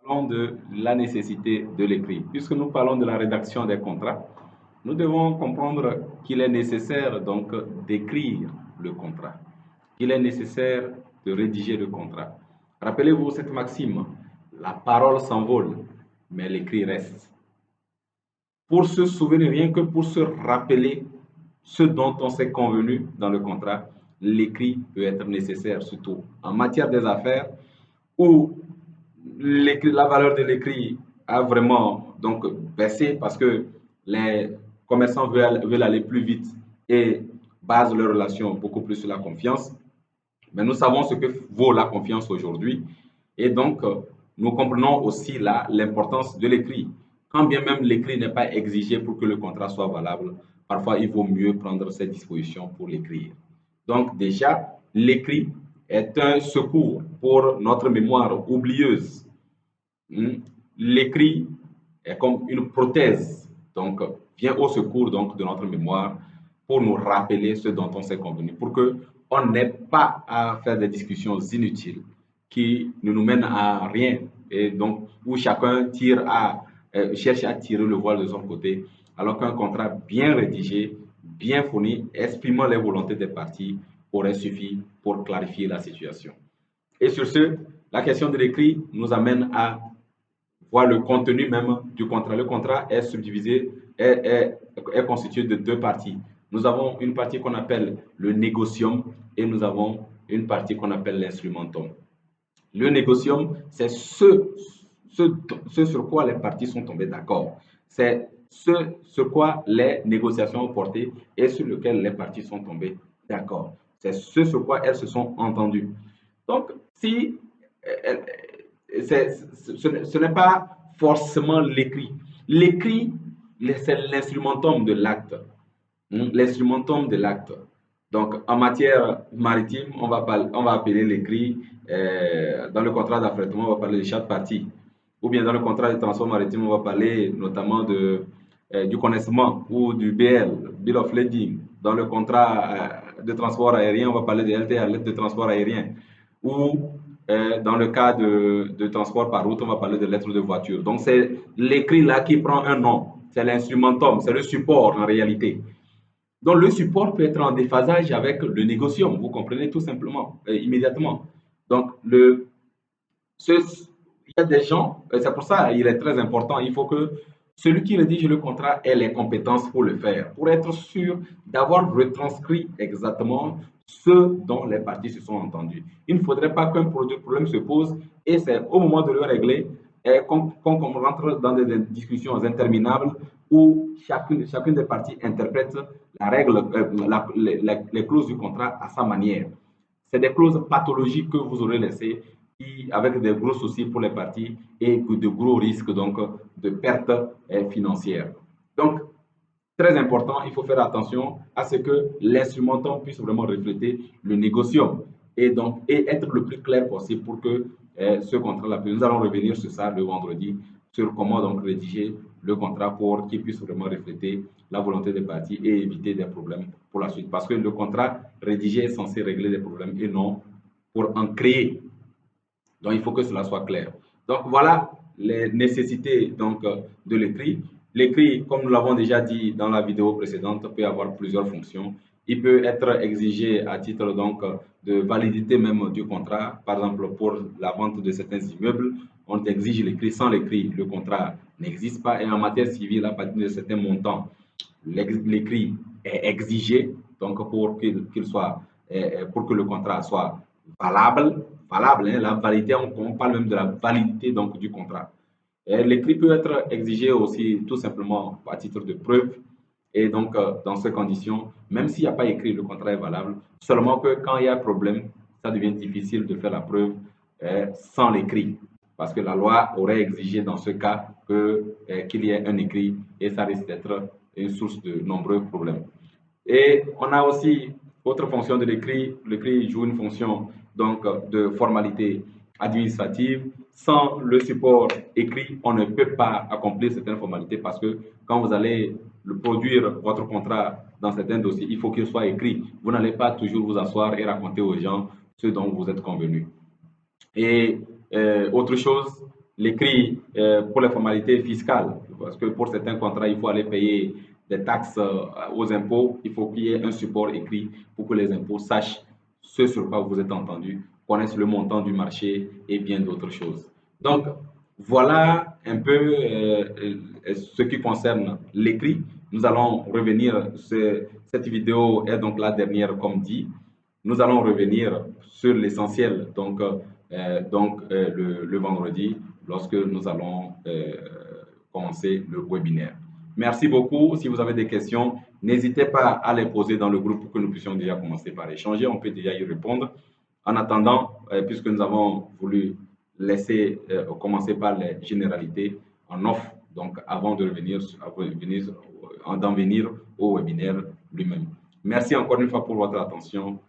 Parlons de la nécessité de l'écrit. Puisque nous parlons de la rédaction des contrats, nous devons comprendre qu'il est nécessaire donc d'écrire le contrat, qu'il est nécessaire de rédiger le contrat. Rappelez-vous cette maxime, la parole s'envole, mais l'écrit reste. Pour se souvenir, rien que pour se rappeler ce dont on s'est convenu dans le contrat, l'écrit peut être nécessaire, surtout en matière des affaires où la valeur de l'écrit a vraiment donc baissé parce que les commerçants veulent aller plus vite et basent leurs relations beaucoup plus sur la confiance. Mais nous savons ce que vaut la confiance aujourd'hui et donc nous comprenons aussi là l'importance de l'écrit. Quand bien même l'écrit n'est pas exigé pour que le contrat soit valable, parfois il vaut mieux prendre ses dispositions pour l'écrire. Donc déjà, l'écrit est un secours pour notre mémoire oublieuse. L'écrit est comme une prothèse, donc vient au secours donc de notre mémoire pour nous rappeler ce dont on s'est convenu, pour que on n'ait pas à faire des discussions inutiles qui ne nous mènent à rien et donc où chacun cherche à tirer le voile de son côté, alors qu'un contrat bien rédigé, bien fourni, exprimant les volontés des parties aurait suffi pour clarifier la situation. Et sur ce, la question de l'écrit nous amène à voir le contenu même du contrat. Le contrat est subdivisé, est constitué de deux parties. Nous avons une partie qu'on appelle le négocium et nous avons une partie qu'on appelle l'instrumentum. Le négocium, c'est ce sur quoi les parties sont tombées d'accord. C'est ce sur quoi les négociations ont porté et sur lequel les parties sont tombées d'accord. C'est ce sur quoi elles se sont entendues. Donc, si ce n'est pas forcément l'écrit. L'écrit, c'est l'instrumentum de l'acte. L'instrumentum de l'acte. Donc, en matière maritime, on va appeler l'écrit, dans le contrat d'affrètement, on va parler de chaque partie. Ou bien dans le contrat de transport maritime, on va parler notamment du connaissement ou du BL, Bill of Lading. Dans le contrat de transport aérien, on va parler de LTA, lettre de transport aérien. Ou dans le cas de transport par route, on va parler de lettres de voiture. Donc, c'est l'écrit là qui prend un nom. C'est l'instrumentum, c'est le support en réalité. Donc, le support peut être en déphasage avec le négocium, vous comprenez tout simplement, immédiatement. Donc, il y a des gens, c'est pour ça il est très important, il faut que celui qui rédige le contrat ait les compétences pour le faire, pour être sûr d'avoir retranscrit exactement ce dont les parties se sont entendues. Il ne faudrait pas qu'un problème se pose et c'est au moment de le régler qu'on rentre dans des discussions interminables où chacune des parties interprète la règle, les clauses du contrat à sa manière. C'est des clauses pathologiques que vous aurez laissées avec des gros soucis pour les parties et de gros risques donc de pertes financières. Donc, très important, il faut faire attention à ce que l'instrumentum puisse vraiment refléter le négocium et être le plus clair possible pour que ce contrat-là, nous allons revenir sur ça le vendredi, sur comment donc rédiger le contrat pour qu'il puisse vraiment refléter la volonté des parties et éviter des problèmes pour la suite. Parce que le contrat rédigé est censé régler des problèmes et non pour en créer. Donc, il faut que cela soit clair. Donc, voilà les nécessités donc, de l'écrit. L'écrit, comme nous l'avons déjà dit dans la vidéo précédente, peut avoir plusieurs fonctions. Il peut être exigé à titre donc, de validité même du contrat. Par exemple, pour la vente de certains immeubles, on exige l'écrit. Sans l'écrit, le contrat n'existe pas. Et en matière civile, à partir de certains montants, l'écrit est exigé donc pour pour que le contrat soit valable, hein, la validité, on parle même de la validité donc, du contrat. L'écrit peut être exigé aussi tout simplement à titre de preuve. Et donc, dans ces conditions, même s'il n'y a pas écrit, le contrat est valable. Seulement que quand il y a un problème, ça devient difficile de faire la preuve sans l'écrit. Parce que la loi aurait exigé dans ce cas qu'il y ait un écrit et ça risque d'être une source de nombreux problèmes. Et on a aussi autre fonction de l'écrit. L'écrit joue une fonction donc de formalité administrative. Sans le support écrit, on ne peut pas accomplir certaines formalités parce que quand vous allez produire votre contrat dans certains dossiers, il faut qu'il soit écrit. Vous n'allez pas toujours vous asseoir et raconter aux gens ce dont vous êtes convenu. Et autre chose, l'écrit pour les formalités fiscales, parce que pour certains contrats, il faut aller payer des taxes aux impôts. Il faut qu'il y ait un support écrit pour que les impôts sachent ce sur quoi vous êtes entendu, connaissent le montant du marché et bien d'autres choses. Donc, voilà un peu ce qui concerne l'écrit. Nous allons revenir, cette vidéo est donc la dernière comme dit. Nous allons revenir sur l'essentiel le vendredi lorsque nous allons commencer le webinaire. Merci beaucoup. Si vous avez des questions, n'hésitez pas à les poser dans le groupe pour que nous puissions déjà commencer par échanger. On peut déjà y répondre. En attendant, puisque nous avons voulu laisser commencer par les généralités en off, donc avant d'en venir au webinaire lui-même. Merci encore une fois pour votre attention.